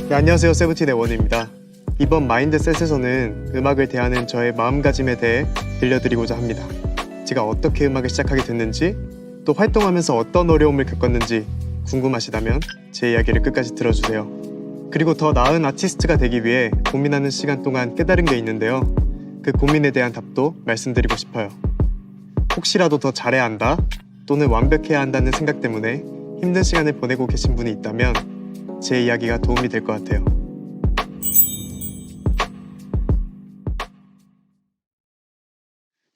네, 안녕하세요. 세븐틴의 원우입니다. 이번 마인드셋에서는 음악을 대하는 저의 마음가짐에 대해 들려드리고자 합니다. 제가 어떻게 음악을 시작하게 됐는지, 또 활동하면서 어떤 어려움을 겪었는지 궁금하시다면 제 이야기를 끝까지 들어주세요. 그리고 더 나은 아티스트가 되기 위해 고민하는 시간 동안 깨달은 게 있는데요. 그 고민에 대한 답도 말씀드리고 싶어요. 혹시라도 더 잘해야 한다, 또는 완벽해야 한다는 생각 때문에 힘든 시간을 보내고 계신 분이 있다면 제 이야기가 도움이 될 것 같아요.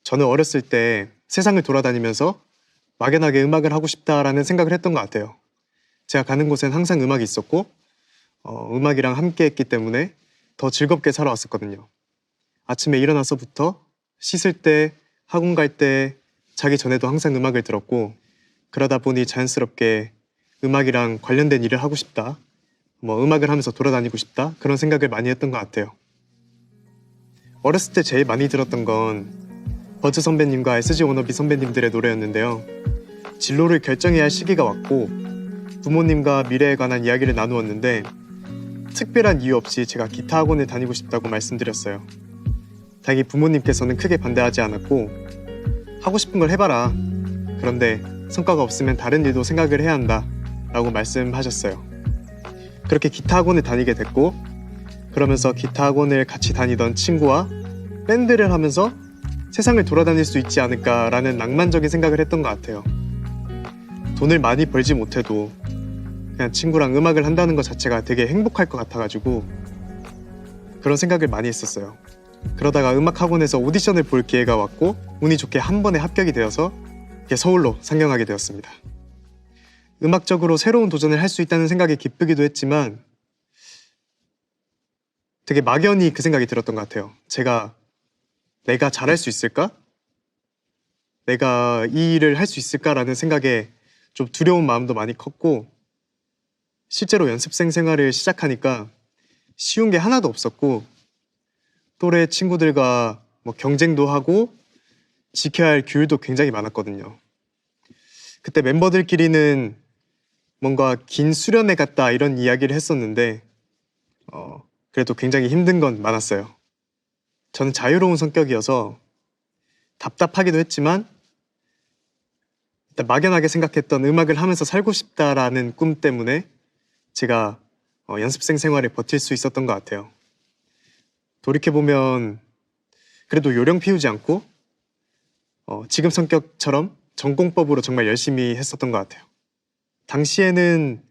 저는 어렸을 때 세상을 돌아다니면서 막연하게 음악을 하고 싶다라는 생각을 했던 것 같아요. 제가 가는 곳엔 항상 음악이 있었고 음악이랑 함께 했기 때문에 더 즐겁게 살아왔었거든요. 아침에 일어나서부터 씻을 때, 학원 갈 때, 자기 전에도 항상 음악을 들었고, 그러다 보니 자연스럽게 음악이랑 관련된 일을 하고 싶다, 음악을 하면서 돌아다니고 싶다, 그런 생각을 많이 했던 것 같아요. 어렸을 때 제일 많이 들었던 건 버즈 선배님과 SG 워너비 선배님들의 노래였는데요. 진로를 결정해야 할 시기가 왔고 부모님과 미래에 관한 이야기를 나누었는데 특별한 이유 없이 제가 기타 학원을 다니고 싶다고 말씀드렸어요. 다행히 부모님께서는 크게 반대하지 않았고 하고 싶은 걸 해봐라, 그런데 성과가 없으면 다른 일도 생각을 해야 한다 라고 말씀하셨어요. 그렇게 기타 학원을 다니게 됐고, 그러면서 기타 학원을 같이 다니던 친구와 밴드를 하면서 세상을 돌아다닐 수 있지 않을까라는 낭만적인 생각을 했던 것 같아요. 돈을 많이 벌지 못해도 그냥 친구랑 음악을 한다는 것 자체가 되게 행복할 것 같아가지고 그런 생각을 많이 했었어요. 그러다가 음악학원에서 오디션을 볼 기회가 왔고 운이 좋게 한 번에 합격이 되어서 서울로 상경하게 되었습니다. 음악적으로 새로운 도전을 할 수 있다는 생각이 기쁘기도 했지만 되게 막연히 그 생각이 들었던 것 같아요. 내가 잘할 수 있을까? 내가 이 일을 할 수 있을까라는 생각에 좀 두려운 마음도 많이 컸고, 실제로 연습생 생활을 시작하니까 쉬운 게 하나도 없었고 또래 친구들과 경쟁도 하고 지켜야 할 규율도 굉장히 많았거든요. 그때 멤버들끼리는 뭔가 긴 수련회 같다 이런 이야기를 했었는데 그래도 굉장히 힘든 건 많았어요. 저는 자유로운 성격이어서 답답하기도 했지만 일단 막연하게 생각했던 음악을 하면서 살고 싶다라는 꿈 때문에 제가 연습생 생활을 버틸 수 있었던 것 같아요. 돌이켜보면 그래도 요령 피우지 않고 지금 성격처럼 전공법으로 정말 열심히 했었던 것 같아요. 당시에는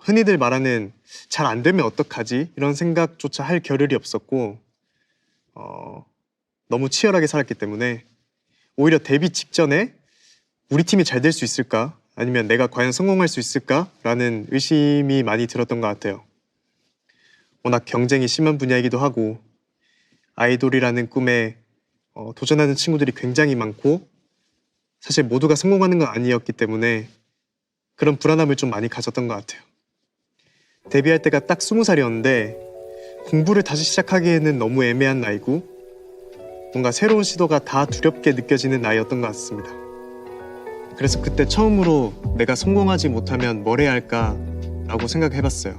흔히들 말하는 잘 안 되면 어떡하지? 이런 생각조차 할 겨를이 없었고 너무 치열하게 살았기 때문에 오히려 데뷔 직전에 우리 팀이 잘 될 수 있을까? 아니면 내가 과연 성공할 수 있을까? 라는 의심이 많이 들었던 것 같아요. 워낙 경쟁이 심한 분야이기도 하고 아이돌이라는 꿈에 도전하는 친구들이 굉장히 많고 사실 모두가 성공하는 건 아니었기 때문에 그런 불안함을 좀 많이 가졌던 것 같아요. 데뷔할 때가 딱 20살이었는데 공부를 다시 시작하기에는 너무 애매한 나이고 뭔가 새로운 시도가 다 두렵게 느껴지는 나이였던 것 같습니다. 그래서 그때 처음으로 내가 성공하지 못하면 뭘 해야 할까라고 생각해봤어요.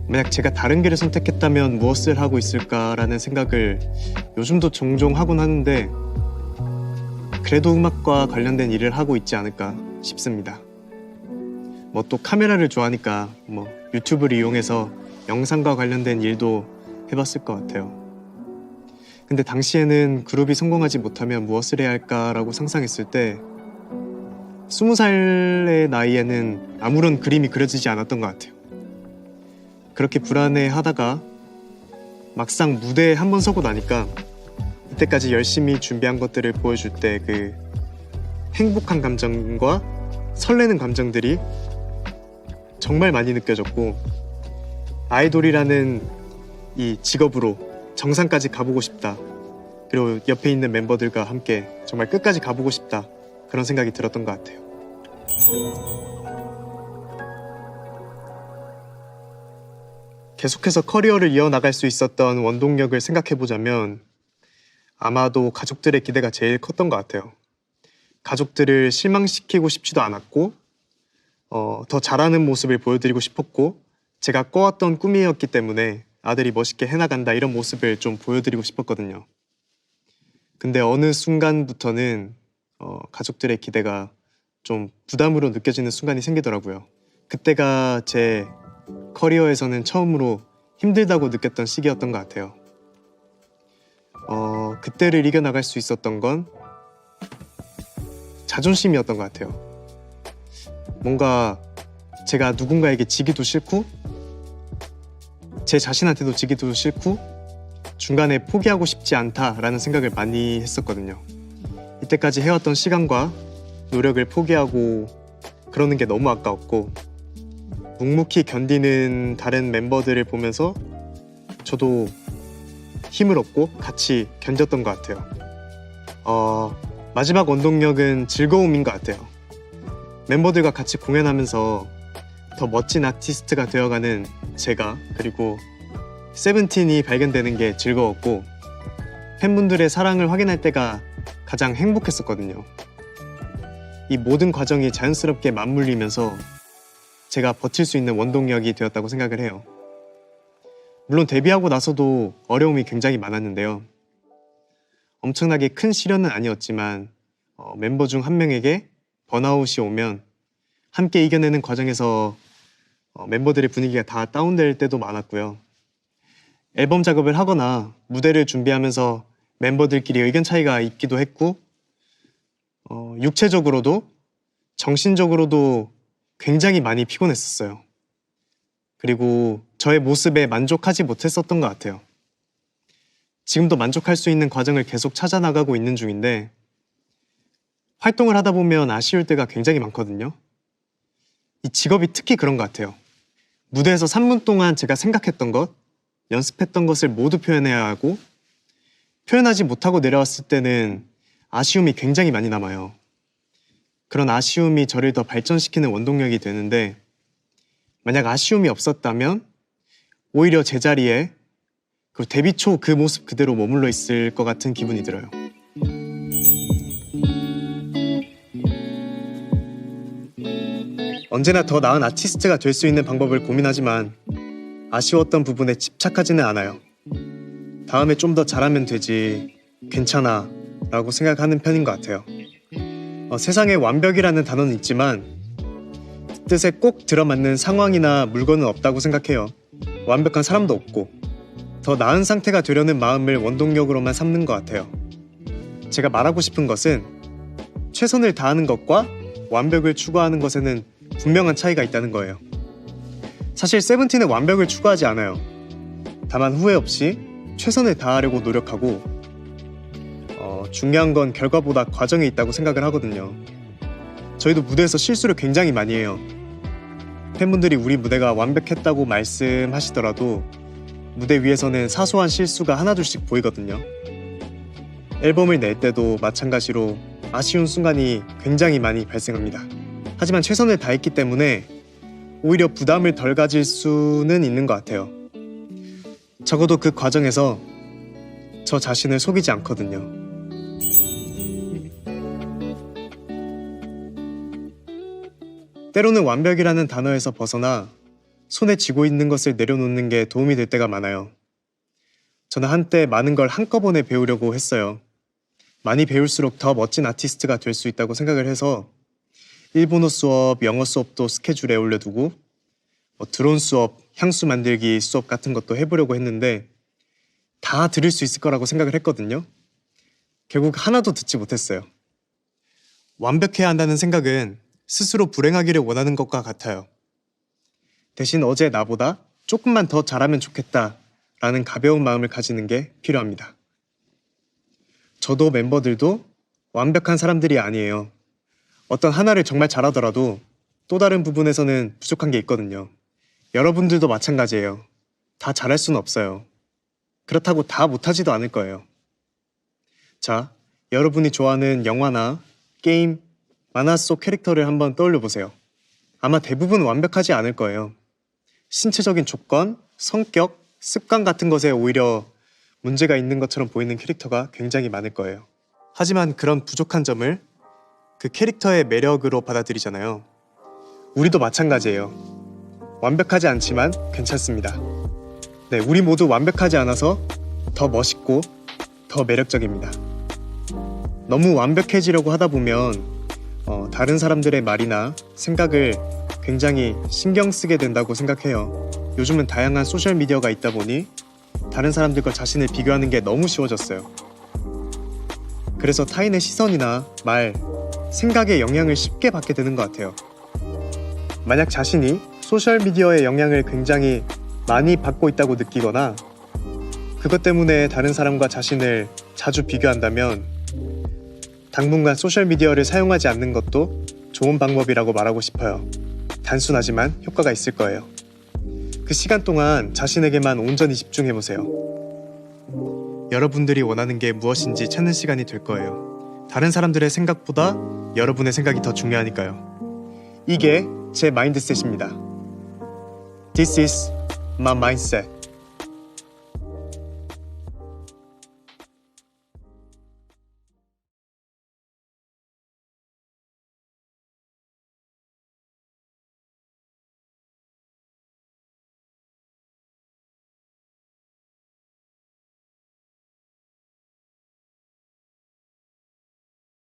만약 제가 다른 길을 선택했다면 무엇을 하고 있을까라는 생각을 요즘도 종종 하곤 하는데 그래도 음악과 관련된 일을 하고 있지 않을까 싶습니다. 또 카메라를 좋아하니까 유튜브를 이용해서 영상과 관련된 일도 해봤을 것 같아요. 근데 당시에는 그룹이 성공하지 못하면 무엇을 해야 할까라고 상상했을 때 20살의 나이에는 아무런 그림이 그려지지 않았던 것 같아요. 그렇게 불안해하다가 막상 무대에 한 번 서고 나니까 이때까지 열심히 준비한 것들을 보여줄 때 그 행복한 감정과 설레는 감정들이 정말 많이 느껴졌고 아이돌이라는 이 직업으로 정상까지 가보고 싶다, 그리고 옆에 있는 멤버들과 함께 정말 끝까지 가보고 싶다, 그런 생각이 들었던 것 같아요. 계속해서 커리어를 이어나갈 수 있었던 원동력을 생각해보자면 아마도 가족들의 기대가 제일 컸던 것 같아요. 가족들을 실망시키고 싶지도 않았고 더 잘하는 모습을 보여드리고 싶었고 제가 꿔왔던 꿈이었기 때문에 아들이 멋있게 해나간다 이런 모습을 좀 보여드리고 싶었거든요. 근데 어느 순간부터는 가족들의 기대가 좀 부담으로 느껴지는 순간이 생기더라고요. 그때가 제 커리어에서는 처음으로 힘들다고 느꼈던 시기였던 것 같아요. 그때를 이겨나갈 수 있었던 건 자존심이었던 것 같아요. 뭔가 제가 누군가에게 지기도 싫고 제 자신한테도 지기도 싫고 중간에 포기하고 싶지 않다라는 생각을 많이 했었거든요. 이때까지 해왔던 시간과 노력을 포기하고 그러는 게 너무 아까웠고 묵묵히 견디는 다른 멤버들을 보면서 저도 힘을 얻고 같이 견뎠던 것 같아요. 마지막 원동력은 즐거움인 것 같아요. 멤버들과 같이 공연하면서 더 멋진 아티스트가 되어가는 제가, 그리고 세븐틴이 발견되는 게 즐거웠고 팬분들의 사랑을 확인할 때가 가장 행복했었거든요. 이 모든 과정이 자연스럽게 맞물리면서 제가 버틸 수 있는 원동력이 되었다고 생각을 해요. 물론 데뷔하고 나서도 어려움이 굉장히 많았는데요. 엄청나게 큰 시련은 아니었지만 멤버 중 한 명에게 번아웃이 오면 함께 이겨내는 과정에서 멤버들의 분위기가 다 다운될 때도 많았고요. 앨범 작업을 하거나 무대를 준비하면서 멤버들끼리 의견 차이가 있기도 했고 육체적으로도 정신적으로도 굉장히 많이 피곤했었어요. 그리고 저의 모습에 만족하지 못했었던 것 같아요. 지금도 만족할 수 있는 과정을 계속 찾아나가고 있는 중인데 활동을 하다 보면 아쉬울 때가 굉장히 많거든요. 이 직업이 특히 그런 것 같아요. 무대에서 3분 동안 제가 생각했던 것, 연습했던 것을 모두 표현해야 하고 표현하지 못하고 내려왔을 때는 아쉬움이 굉장히 많이 남아요. 그런 아쉬움이 저를 더 발전시키는 원동력이 되는데 만약 아쉬움이 없었다면 오히려 제자리에 그 데뷔 초 그 모습 그대로 머물러 있을 것 같은 기분이 들어요. 언제나 더 나은 아티스트가 될 수 있는 방법을 고민하지만 아쉬웠던 부분에 집착하지는 않아요. 다음에 좀 더 잘하면 되지, 괜찮아 라고 생각하는 편인 것 같아요. 세상에 완벽이라는 단어는 있지만 뜻에 꼭 들어맞는 상황이나 물건은 없다고 생각해요. 완벽한 사람도 없고 더 나은 상태가 되려는 마음을 원동력으로만 삼는 것 같아요. 제가 말하고 싶은 것은 최선을 다하는 것과 완벽을 추구하는 것에는 분명한 차이가 있다는 거예요. 사실 세븐틴은 완벽을 추구하지 않아요. 다만 후회 없이 최선을 다하려고 노력하고 중요한 건 결과보다 과정에 있다고 생각을 하거든요. 저희도 무대에서 실수를 굉장히 많이 해요. 팬분들이 우리 무대가 완벽했다고 말씀하시더라도 무대 위에서는 사소한 실수가 하나둘씩 보이거든요. 앨범을 낼 때도 마찬가지로 아쉬운 순간이 굉장히 많이 발생합니다. 하지만 최선을 다했기 때문에 오히려 부담을 덜 가질 수는 있는 것 같아요. 적어도 그 과정에서 저 자신을 속이지 않거든요. 때로는 완벽이라는 단어에서 벗어나 손에 쥐고 있는 것을 내려놓는 게 도움이 될 때가 많아요. 저는 한때 많은 걸 한꺼번에 배우려고 했어요. 많이 배울수록 더 멋진 아티스트가 될 수 있다고 생각을 해서 일본어 수업, 영어 수업도 스케줄에 올려두고 드론 수업, 향수 만들기 수업 같은 것도 해보려고 했는데 다 들을 수 있을 거라고 생각을 했거든요. 결국 하나도 듣지 못했어요. 완벽해야 한다는 생각은 스스로 불행하기를 원하는 것과 같아요. 대신 어제 나보다 조금만 더 잘하면 좋겠다라는 가벼운 마음을 가지는 게 필요합니다. 저도 멤버들도 완벽한 사람들이 아니에요. 어떤 하나를 정말 잘하더라도 또 다른 부분에서는 부족한 게 있거든요. 여러분들도 마찬가지예요. 다 잘할 수는 없어요. 그렇다고 다 못하지도 않을 거예요. 자, 여러분이 좋아하는 영화나 게임, 만화 속 캐릭터를 한번 떠올려 보세요. 아마 대부분 완벽하지 않을 거예요. 신체적인 조건, 성격, 습관 같은 것에 오히려 문제가 있는 것처럼 보이는 캐릭터가 굉장히 많을 거예요. 하지만 그런 부족한 점을 그 캐릭터의 매력으로 받아들이잖아요. 우리도 마찬가지예요. 완벽하지 않지만 괜찮습니다. 네, 우리 모두 완벽하지 않아서 더 멋있고 더 매력적입니다. 너무 완벽해지려고 하다 보면 다른 사람들의 말이나 생각을 굉장히 신경 쓰게 된다고 생각해요. 요즘은 다양한 소셜미디어가 있다 보니 다른 사람들과 자신을 비교하는 게 너무 쉬워졌어요. 그래서 타인의 시선이나 말, 생각의 영향을 쉽게 받게 되는 것 같아요. 만약 자신이 소셜미디어의 영향을 굉장히 많이 받고 있다고 느끼거나 그것 때문에 다른 사람과 자신을 자주 비교한다면 당분간 소셜미디어를 사용하지 않는 것도 좋은 방법이라고 말하고 싶어요. 단순하지만 효과가 있을 거예요. 그 시간 동안 자신에게만 온전히 집중해보세요. 여러분들이 원하는 게 무엇인지 찾는 시간이 될 거예요. 다른 사람들의 생각보다 여러분의 생각이 더 중요하니까요. 이게 제 마인드셋입니다. This is my mindset.